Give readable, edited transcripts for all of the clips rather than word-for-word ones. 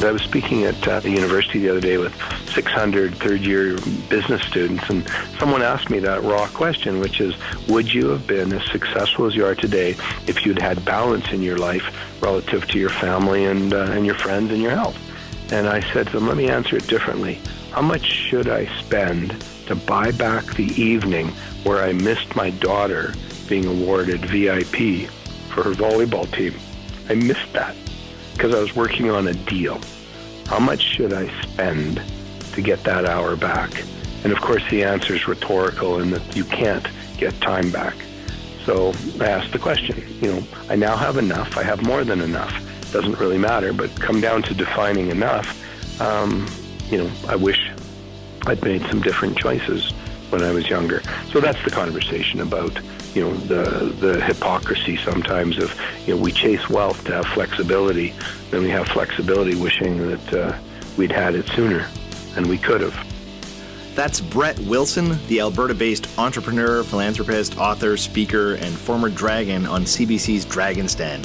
I was speaking at the university the other day with 600 third-year business students, and someone asked me that raw question, which is, would you have been as successful as you are today if you'd had balance in your life relative to your family and your friends and your health? And I said to them, let me answer it differently. How much should I spend to buy back the evening where I missed my daughter being awarded VIP for her volleyball team? I missed that because I was working on a deal. How much should I spend to get that hour back? And of course the answer is rhetorical in that you can't get time back. So I asked the question, I now have enough, I have more than enough. Doesn't really matter, but come down to defining enough. I wish I'd made some different choices when I was younger. So that's the conversation about the hypocrisy sometimes of, we chase wealth to have flexibility, then we have flexibility wishing that we'd had it sooner, and we could have. That's Brett Wilson, the Alberta-based entrepreneur, philanthropist, author, speaker, and former dragon on CBC's Dragon's Den.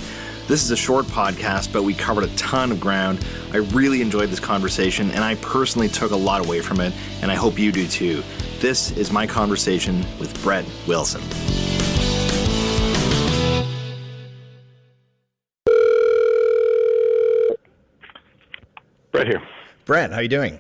This is a short podcast, but we covered a ton of ground. I really enjoyed this conversation, and I personally took a lot away from it, and I hope you do too. This is my conversation with Brett Wilson. Brett here. Brett, how you doing?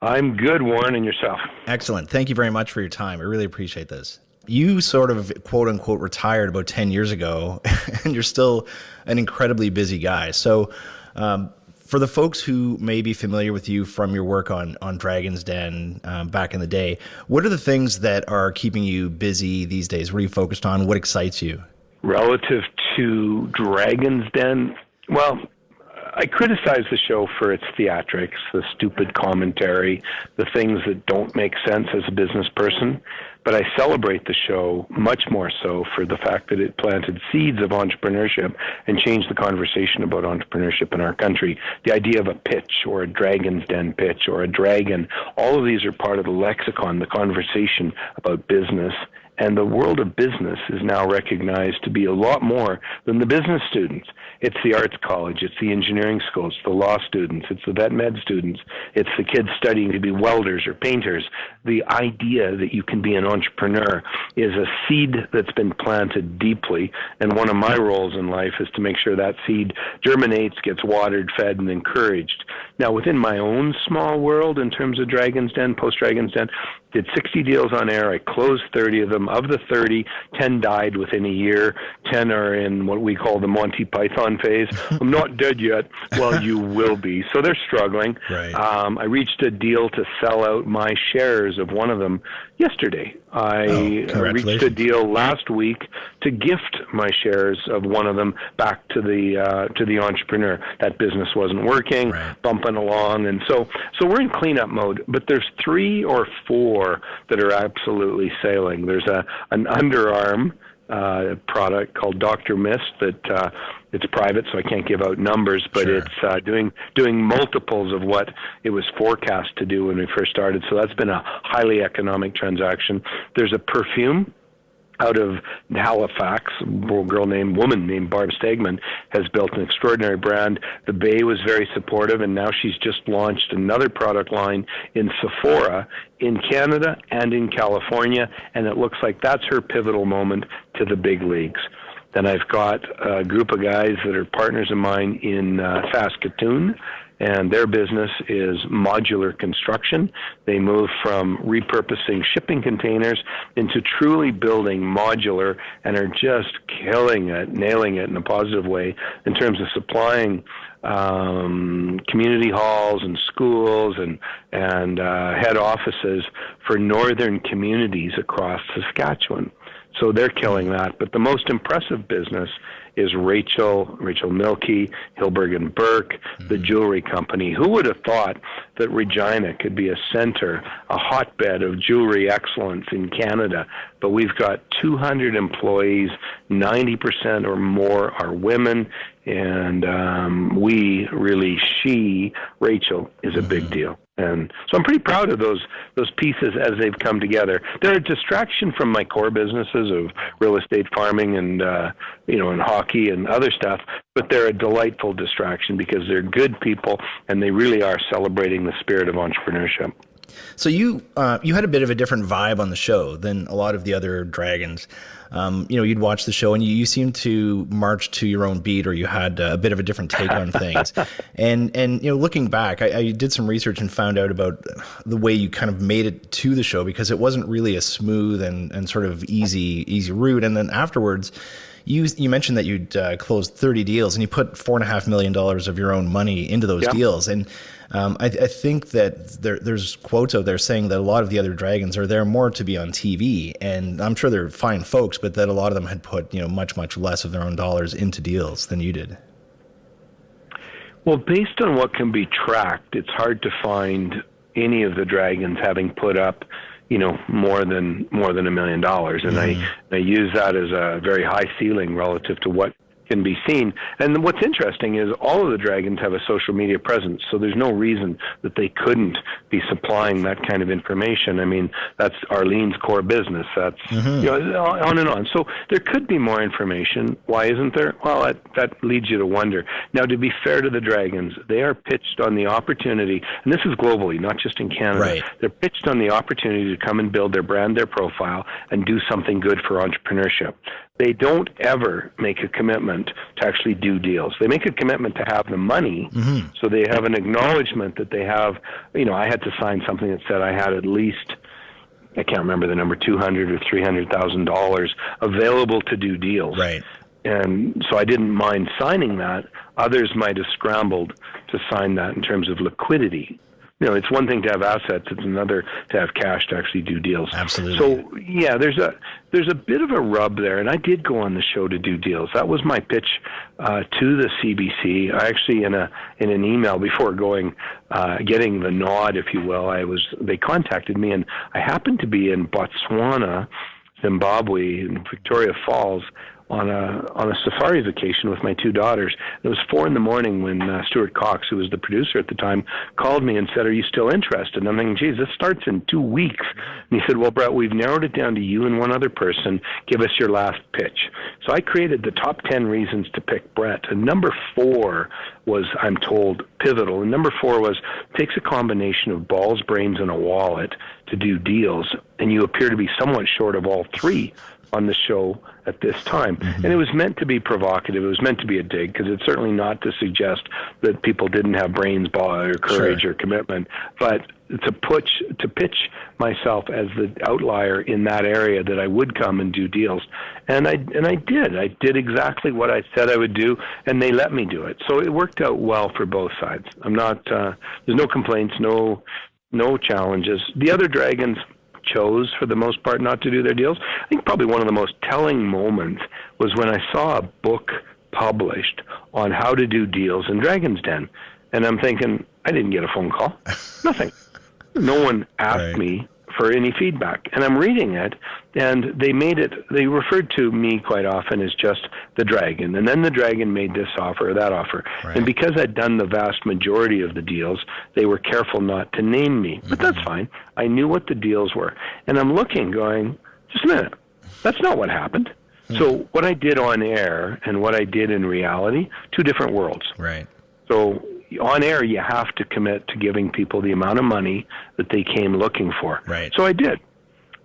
I'm good, Warren, and yourself? Excellent. Thank you very much for your time. I really appreciate this. You sort of, quote unquote, retired about 10 years ago, and you're still an incredibly busy guy. So for the folks who may be familiar with you from your work on Dragon's Den back in the day, what are the things that are keeping you busy these days? What are you focused on? What excites you? Relative to Dragon's Den, well, I criticize the show for its theatrics, the stupid commentary, the things that don't make sense as a business person. But I celebrate the show much more so for the fact that it planted seeds of entrepreneurship and changed the conversation about entrepreneurship in our country. The idea of a pitch or a Dragon's Den pitch or a dragon, all of these are part of the lexicon, the conversation about business. And the world of business is now recognized to be a lot more than the business students. It's the arts college, it's the engineering schools, it's the law students, it's the vet med students, it's the kids studying to be welders or painters. The idea that you can be an entrepreneur is a seed that's been planted deeply, and one of my roles in life is to make sure that seed germinates, gets watered, fed, and encouraged. Now, within my own small world, in terms of Dragon's Den, post-Dragon's Den, did 60 deals on air. I closed 30 of them. Of the 30, 10 died within a year. 10 are in what we call the Monty Python phase. I'm not dead yet. Well, you will be. So they're struggling. Right. I reached a deal to sell out my shares of one of them yesterday. I reached a deal last week to gift my shares of one of them back to the entrepreneur. That business wasn't working, bumping along, and so we're in cleanup mode. But there's 3 or 4 that are absolutely sailing. There's an underarm product called Dr. Mist that it's private, so I can't give out numbers, but Sure. It's doing multiples of what it was forecast to do when we first started. So that's been a highly economic transaction. There's a perfume out of Halifax, a woman named Barb Stegman has built an extraordinary brand. The Bay was very supportive, and now she's just launched another product line in Sephora in Canada and in California, and it looks like that's her pivotal moment to the big leagues. Then I've got a group of guys that are partners of mine in Saskatoon, and their business is modular construction. They move from repurposing shipping containers into truly building modular and are just killing it, nailing it in a positive way in terms of supplying community halls and schools and head offices for northern communities across Saskatchewan. So they're killing that. But the most impressive business is Rachel Milkey, Hilberg and Burke, the jewelry company. Who would have thought that Regina could be a center, a hotbed of jewelry excellence in Canada? But we've got 200 employees, 90% or more are women. And Rachel is a big deal. And so I'm pretty proud of those pieces as they've come together. They're a distraction from my core businesses of real estate, farming, and and hockey and other stuff. But they're a delightful distraction because they're good people and they really are celebrating the spirit of entrepreneurship. So you had a bit of a different vibe on the show than a lot of the other dragons. You'd watch the show and you seemed to march to your own beat, or you had a bit of a different take on things. And looking back, I did some research and found out about the way you kind of made it to the show, because it wasn't really a smooth and sort of easy route. And then afterwards, you mentioned that you'd closed 30 deals and you put $4.5 million of your own money into those deals. And I think that there's quotes out there saying that a lot of the other dragons are there more to be on TV, and I'm sure they're fine folks, but that a lot of them had put much less of their own dollars into deals than you did. Well, based on what can be tracked, it's hard to find any of the dragons having put up more than $1 million, and I use that as a very high ceiling relative to what can be seen. And what's interesting is all of the dragons have a social media presence, so there's no reason that they couldn't be supplying that kind of information. I mean, that's Arlene's core business. That's on and on. So there could be more information. Why isn't there? Well, that leads you to wonder. Now, to be fair to the dragons, they are pitched on the opportunity, and this is globally, not just in Canada. Right. They're pitched on the opportunity to come and build their brand, their profile, and do something good for entrepreneurship. They don't ever make a commitment to actually do deals. They make a commitment to have the money, so they have an acknowledgement that they have. I had to sign something that said I had at least, I can't remember the number, $200,000 or $300,000 available to do deals. Right. And so I didn't mind signing that. Others might have scrambled to sign that in terms of liquidity. It's one thing to have assets; it's another to have cash to actually do deals. Absolutely. So, yeah, there's a bit of a rub there, and I did go on the show to do deals. That was my pitch to the CBC. I actually, in an email before getting the nod, if you will, they contacted me, and I happened to be in Botswana, Zimbabwe, and Victoria Falls on a safari vacation with my two daughters. It was 4 a.m. when Stuart Cox, who was the producer at the time, called me and said, "Are you still interested?" And I'm thinking, geez, this starts in 2 weeks. And he said, "Well, Brett, we've narrowed it down to you and one other person. Give us your last pitch." So I created the top 10 reasons to pick Brett. And number 4 was, I'm told, pivotal. And number 4 was, takes a combination of balls, brains, and a wallet to do deals. And you appear to be somewhat short of all 3 on the show at this time. And it was meant to be provocative. It was meant to be a dig, because it's certainly not to suggest that people didn't have brains, ball, or courage or commitment, but to pitch myself as the outlier in that area, that I would come and do deals. And I did. I did exactly what I said I would do, and they let me do it. So it worked out well for both sides. I'm not, there's no complaints, no challenges. The other dragons chose, for the most part, not to do their deals. I think probably one of the most telling moments was when I saw a book published on how to do deals in Dragon's Den. And I'm thinking, I didn't get a phone call. Nothing. No one asked me for any feedback. And I'm reading it, and they referred to me quite often as just the dragon. And then the dragon made this offer or that offer. Right. And because I'd done the vast majority of the deals, they were careful not to name me. But that's fine. I knew what the deals were. And I'm looking, going, just a minute, that's not what happened. So what I did on air and what I did in reality, 2 different worlds. Right. So on air, you have to commit to giving people the amount of money that they came looking for. Right. So I did.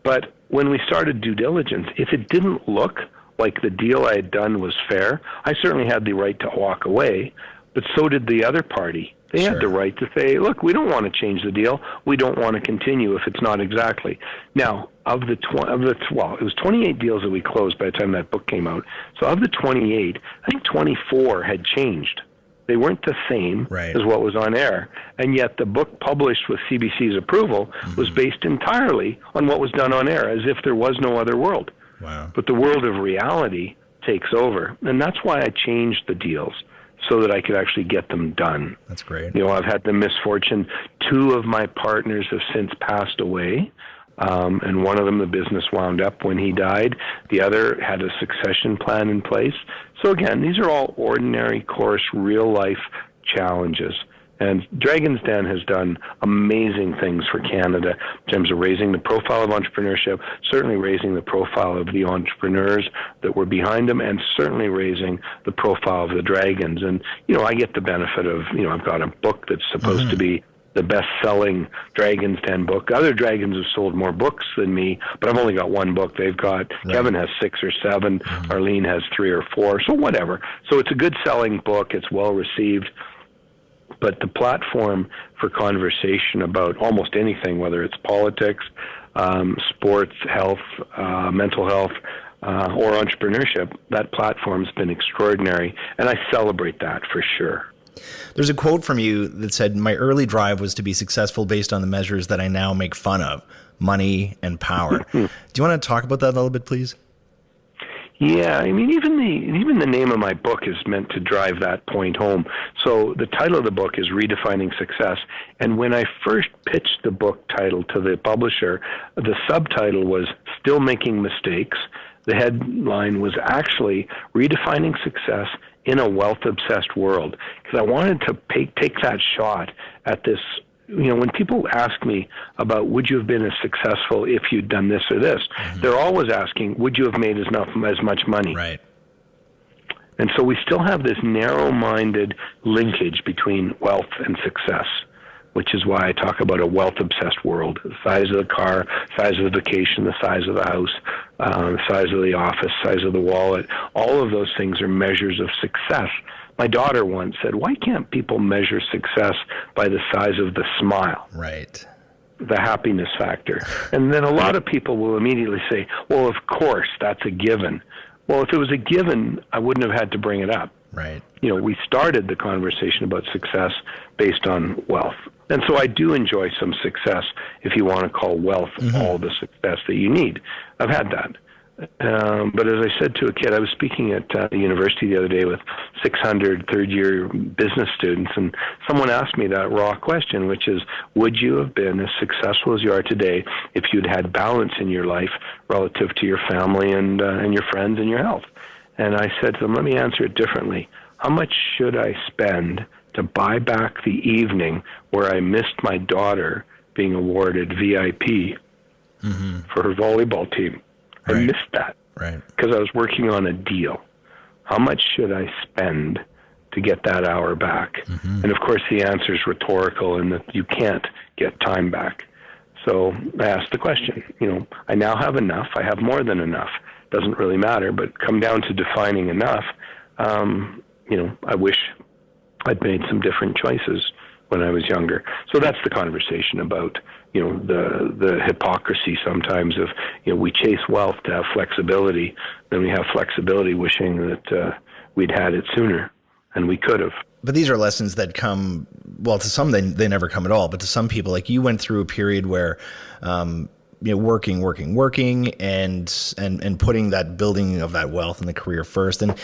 But when we started due diligence, if it didn't look like the deal I had done was fair, I certainly had the right to walk away, but so did the other party. They had the right to say, look, we don't want to change the deal. We don't want to continue if it's not exactly. Now, it was 28 deals that we closed by the time that book came out. So of the 28, I think 24 had changed. They weren't the same as what was on air. And yet the book published with CBC's approval was based entirely on what was done on air, as if there was no other world. Wow. But the world of reality takes over. And that's why I changed the deals, so that I could actually get them done. That's great. I've had the misfortune, 2 of my partners have since passed away. And one of them, the business wound up when he died. The other had a succession plan in place. So again, these are all ordinary course, real life challenges. And Dragon's Den has done amazing things for Canada in terms of raising the profile of entrepreneurship, certainly raising the profile of the entrepreneurs that were behind them, and certainly raising the profile of the Dragons. And, I get the benefit of, I've got a book that's supposed to be the best-selling Dragon's Den book. Other Dragons have sold more books than me, but I've only got one book. They've got, Kevin has 6 or 7, Arlene has 3 or 4, so whatever. So it's a good-selling book. It's well-received. But the platform for conversation about almost anything, whether it's politics, sports, health, mental health, or entrepreneurship, that platform's been extraordinary, and I celebrate that for sure. There's a quote from you that said, "My early drive was to be successful based on the measures that I now make fun of, money and power." Do you want to talk about that a little bit, please? Yeah, I mean, even the name of my book is meant to drive that point home. So the title of the book is Redefining Success. And when I first pitched the book title to the publisher, the subtitle was Still Making Mistakes. The headline was actually Redefining Success in a Wealth-Obsessed World. Because I wanted to take that shot at this. When people ask me about would you have been as successful if you'd done this or this, they're always asking, would you have made as much money? Right. And so we still have this narrow-minded linkage between wealth and success, which is why I talk about a wealth-obsessed world. The size of the car, size of the vacation, the size of the house, the size of the office, size of the wallet. All of those things are measures of success. My daughter once said, why can't people measure success by the size of the smile? Right. The happiness factor. And then a lot of people will immediately say, well, of course, that's a given. Well, if it was a given, I wouldn't have had to bring it up. Right. We started the conversation about success based on wealth. And so I do enjoy some success, if you want to call wealth all the success that you need. I've had that. But as I said to a kid, I was speaking at the university the other day with 600 third-year business students, and someone asked me that raw question, which is, would you have been as successful as you are today if you'd had balance in your life relative to your family and your friends and your health? And I said to them, let me answer it differently. How much should I spend to buy back the evening where I missed my daughter being awarded VIP for her volleyball team? I missed that because I was working on a deal. How much should I spend to get that hour back? And of course, the answer is rhetorical in that you can't get time back. So I asked the question, I now have enough. I have more than enough. Doesn't really matter, but come down to defining enough. I wish I'd made some different choices when I was younger. So that's the conversation about, the hypocrisy sometimes of, we chase wealth to have flexibility, then we have flexibility wishing that we'd had it sooner, and we could have. But these are lessons that come, well, to some they never come at all, but to some people, like you went through a period where, working, and putting that building of that wealth and the career first. And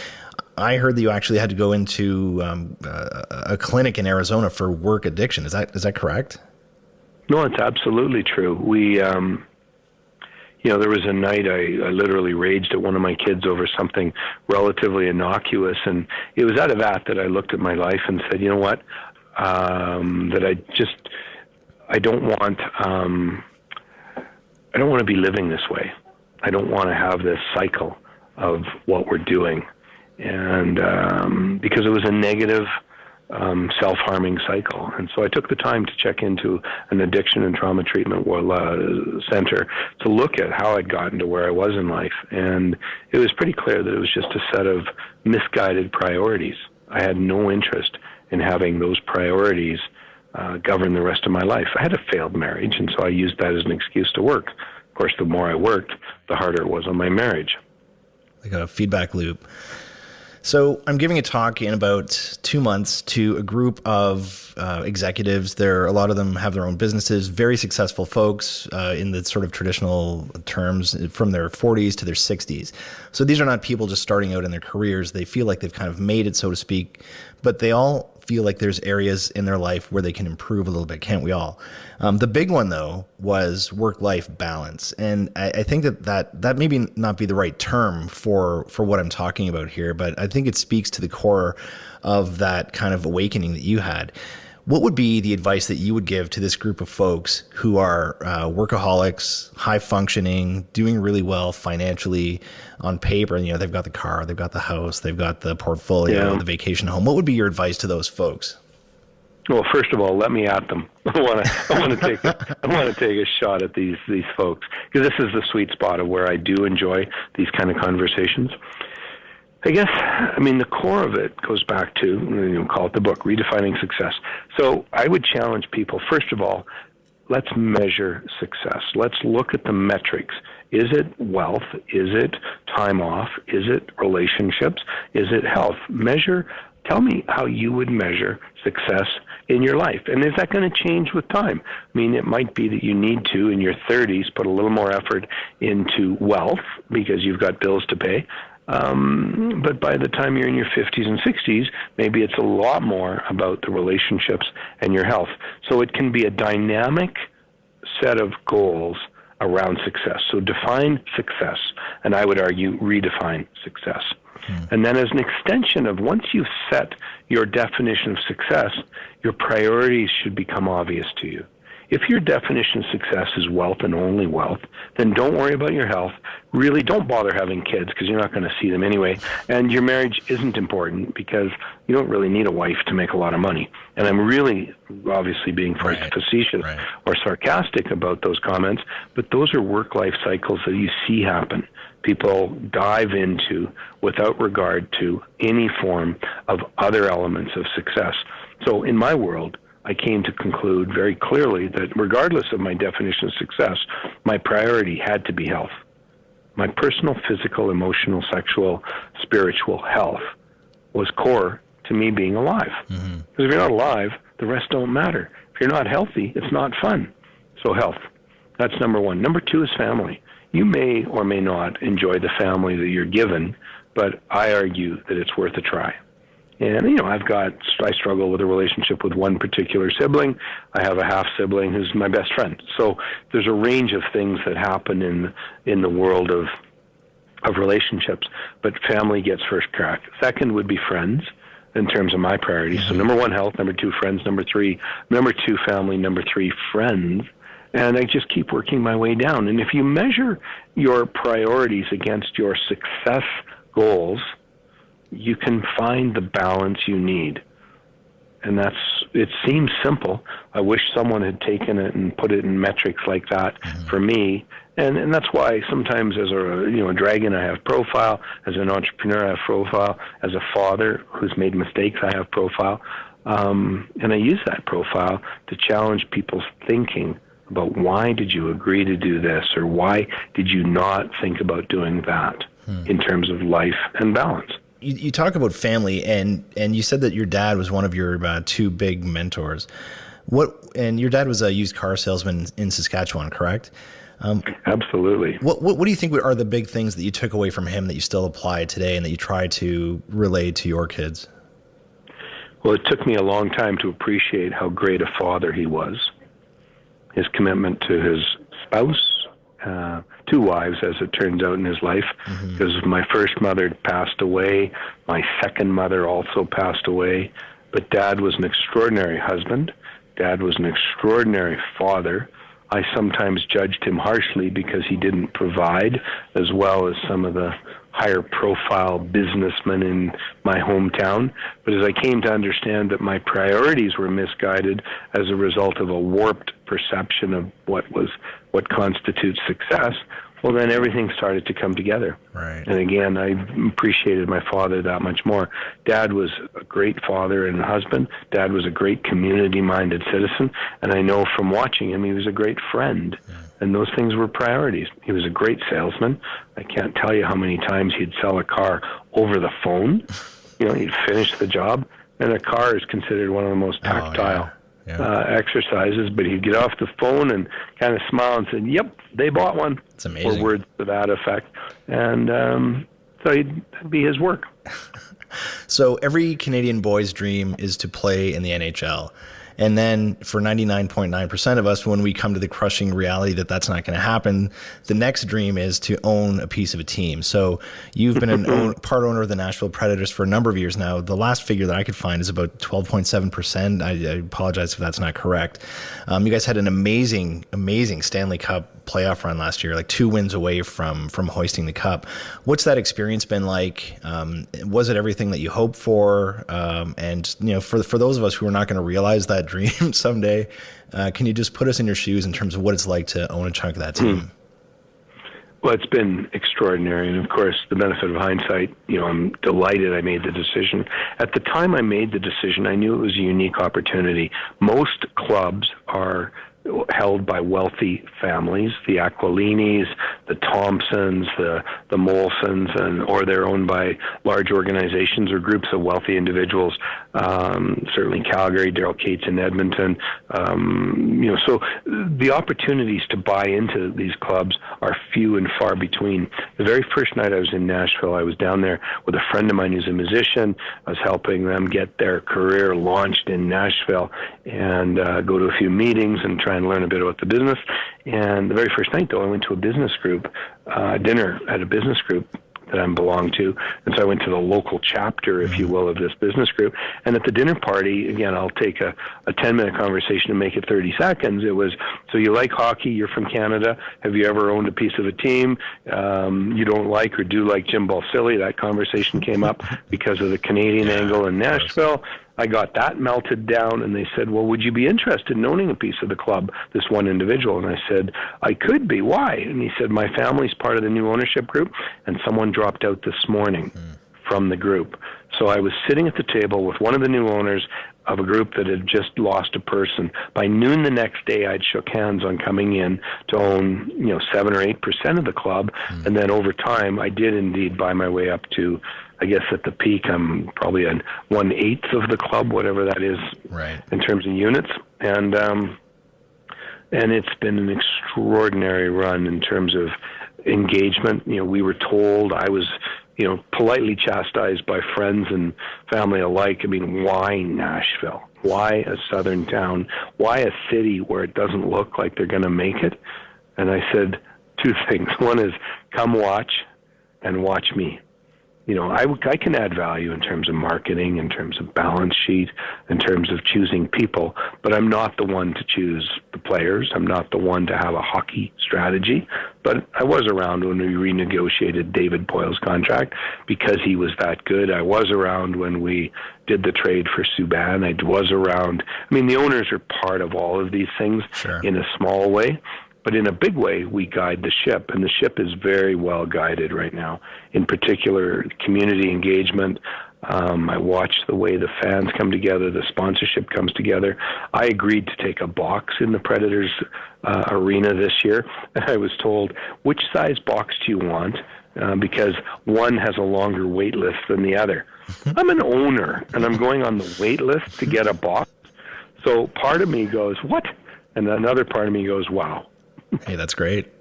I heard that you actually had to go into a clinic in Arizona for work addiction. Is that correct? No, it's absolutely true. We, there was a night I literally raged at one of my kids over something relatively innocuous, and it was out of that I looked at my life and said, you know what, that I don't want to be living this way. I don't want to have this cycle of what we're doing. And because it was a negative, self-harming cycle. And so I took the time to check into an addiction and trauma treatment center to look at how I'd gotten to where I was in life. And it was pretty clear that it was just a set of misguided priorities. I had no interest in having those priorities govern the rest of my life. I had a failed marriage, and so I used that as an excuse to work. Of course, the more I worked, the harder it was on my marriage. Like a feedback loop. So I'm giving a talk in about 2 months to a group of executives. A lot of them have their own businesses, very successful folks in the sort of traditional terms from their 40s to their 60s. So these are not people just starting out in their careers. They feel like they've kind of made it, so to speak, but they all feel like there's areas in their life where they can improve a little bit, can't we all? The big one, though, was work-life balance. And I think that maybe not be the right term for what I'm talking about here, but I think it speaks to the core of that kind of awakening that you had. What would be the advice that you would give to this group of folks who are workaholics, high functioning, doing really well financially on paper? You know, they've got the car, they've got the house, they've got the portfolio, the vacation home. What would be your advice to those folks? Well, first of all, let me at them. I want to take a shot at these folks, because this is the sweet spot of where I do enjoy these kind of conversations. I guess, the core of it goes back to, call it the book, Redefining Success. So I would challenge people, first of all, let's measure success. Let's look at the metrics. Is it wealth? Is it time off? Is it relationships? Is it health? Tell me how you would measure success in your life. And is that going to change with time? It might be that you need to, in your 30s, put a little more effort into wealth because you've got bills to pay. But by the time you're in your 50s and 60s, maybe it's a lot more about the relationships and your health. So it can be a dynamic set of goals around success. So define success, and I would argue redefine success. And then as an extension of, once you've set your definition of success, your priorities should become obvious to you. If your definition of success is wealth and only wealth, then don't worry about your health. Really, don't bother having kids, because you're not going to see them anyway. And your marriage isn't important, because you don't really need a wife to make a lot of money. And I'm really obviously being facetious or sarcastic about those comments, but those are work-life cycles that you see happen. People dive into without regard to any form of other elements of success. So in my world, I came to conclude very clearly that regardless of my definition of success, my priority had to be health. My personal, physical, emotional, sexual, spiritual health was core to me being alive. Because if you're not alive, the rest don't matter. If you're not healthy, it's not fun. So health, that's number one. Number two is family. You may or may not enjoy the family that you're given, but I argue that it's worth a try. And, I struggle with a relationship with one particular sibling. I have a half sibling who's my best friend. So there's a range of things that happen in the world of relationships, but family gets first crack. Second would be friends in terms of my priorities. So number one, health. Number two, friends. Number two, family. Number three, friends. And I just keep working my way down. And if you measure your priorities against your success goals, you can find the balance you need. And it seems simple. I wish someone had taken it and put it in metrics like that for me. And that's why sometimes as a dragon, I have profile. As an entrepreneur, I have profile. As a father who's made mistakes, I have profile. And I use that profile to challenge people's thinking about, why did you agree to do this, or why did you not think about doing that in terms of life and balance. You talk about family, and you said that your dad was one of your two big mentors. And your dad was a used car salesman in Saskatchewan, correct? Absolutely. What do you think are the big things that you took away from him that you still apply today and that you try to relay to your kids? Well, it took me a long time to appreciate how great a father he was. His commitment to his spouse, two wives, as it turns out in his life, because my first mother passed away. My second mother also passed away. But Dad was an extraordinary husband. Dad was an extraordinary father. I sometimes judged him harshly because he didn't provide as well as some of the higher profile businessmen in my hometown. But as I came to understand that my priorities were misguided as a result of a warped perception of what constitutes success, well, then everything started to come together. Right. And again, I appreciated my father that much more. Dad was a great father and husband. Dad was a great community-minded citizen. And I know from watching him, he was a great friend. Yeah. And those things were priorities. He was a great salesman. I can't tell you how many times he'd sell a car over the phone. He'd finish the job. And a car is considered one of the most tactile exercises, but he'd get off the phone and kind of smile and say, "Yep, they bought one." It's amazing. Or words to that effect. And so that'd be his work. So every Canadian boy's dream is to play in the NHL. And then for 99.9% of us, when we come to the crushing reality that that's not going to happen, the next dream is to own a piece of a team. So you've been part owner of the Nashville Predators for a number of years now. The last figure that I could find is about 12.7%. I apologize if that's not correct. You guys had an amazing Stanley Cup playoff run last year, like 2 wins away from hoisting the cup. What's that experience been like? Was it everything that you hoped for? And for those of us who are not going to realize that dream someday, can you just put us in your shoes in terms of what it's like to own a chunk of that team? Well, it's been extraordinary. And of course, the benefit of hindsight, I'm delighted I made the decision. At the time I made the decision, I knew it was a unique opportunity. Most clubs are held by wealthy families, the Aquilinis, the Thompsons, the Molsons, or they're owned by large organizations or groups of wealthy individuals. Certainly Calgary, Daryl Cates in Edmonton. So the opportunities to buy into these clubs are few and far between. The very first night I was in Nashville, I was down there with a friend of mine who's a musician. I was helping them get their career launched in Nashville and go to a few meetings and try and learn a bit about the business. And the very first night, though, I went to a business group, dinner at a business group that I belong to. And so I went to the local chapter, if you will, of this business group. And at the dinner party, again, I'll take a 10-minute conversation and make it 30 seconds. It was, so you like hockey, you're from Canada, have you ever owned a piece of a team? You don't like or do like Jim Balsillie? That conversation came up because of the Canadian angle in Nashville. I got that melted down, and they said, well, would you be interested in owning a piece of the club, this one individual? And I said, I could be. Why? And he said, my family's part of the new ownership group, and someone dropped out this morning from the group. So I was sitting at the table with one of the new owners of a group that had just lost a person. By noon the next day, I'd shook hands on coming in to own, 7 or 8% of the club. And then over time, I did indeed buy my way up to, I guess at the peak, I'm probably at 1/8 of the club, whatever that is, right, in terms of units. And it's been an extraordinary run in terms of engagement. We were told, I was, politely chastised by friends and family alike. I mean, why Nashville? Why a southern town? Why a city where it doesn't look like they're going to make it? And I said 2 things. One is, come watch and watch me. I can add value in terms of marketing, in terms of balance sheet, in terms of choosing people, but I'm not the one to choose the players. I'm not the one to have a hockey strategy. But I was around when we renegotiated David Poyle's contract because he was that good. I was around when we did the trade for Subban. I was around. I mean, the owners are part of all of these things in a small way. But in a big way, we guide the ship, and the ship is very well guided right now. In particular, community engagement. I watch the way the fans come together, the sponsorship comes together. I agreed to take a box in the Predators arena this year, and I was told, which size box do you want? Because one has a longer wait list than the other. I'm an owner, and I'm going on the wait list to get a box. So part of me goes, what? And another part of me goes, wow. Hey, that's great.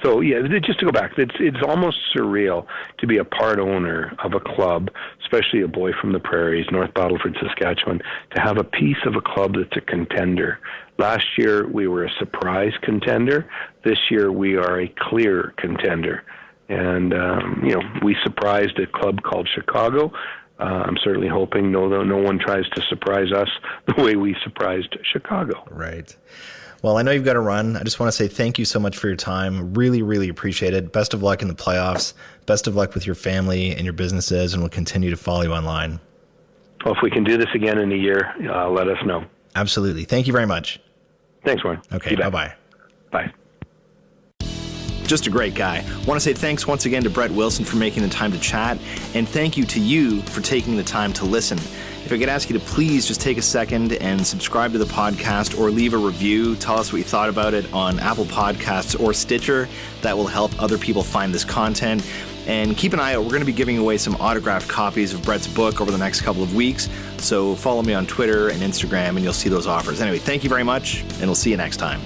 So, yeah, just to go back, it's almost surreal to be a part owner of a club, especially a boy from the prairies, North Battleford, Saskatchewan, to have a piece of a club that's a contender. Last year, we were a surprise contender. This year, we are a clear contender. And, we surprised a club called Chicago. I'm certainly hoping no one tries to surprise us the way we surprised Chicago. Right. Well, I know you've got to run. I just want to say thank you so much for your time. Really, really appreciate it. Best of luck in the playoffs. Best of luck with your family and your businesses, and we'll continue to follow you online. Well, if we can do this again in a year, let us know. Absolutely. Thank you very much. Thanks, Warren. Okay, bye-bye. Bye. Just a great guy. Want to say thanks once again to Brett Wilson for making the time to chat, and thank you to you for taking the time to listen. If I could ask you to please just take a second and subscribe to the podcast or leave a review. Tell us what you thought about it on Apple Podcasts or Stitcher. That will help other people find this content. And keep an eye out. We're going to be giving away some autographed copies of Brett's book over the next couple of weeks. So follow me on Twitter and Instagram and you'll see those offers. Anyway, thank you very much, and we'll see you next time.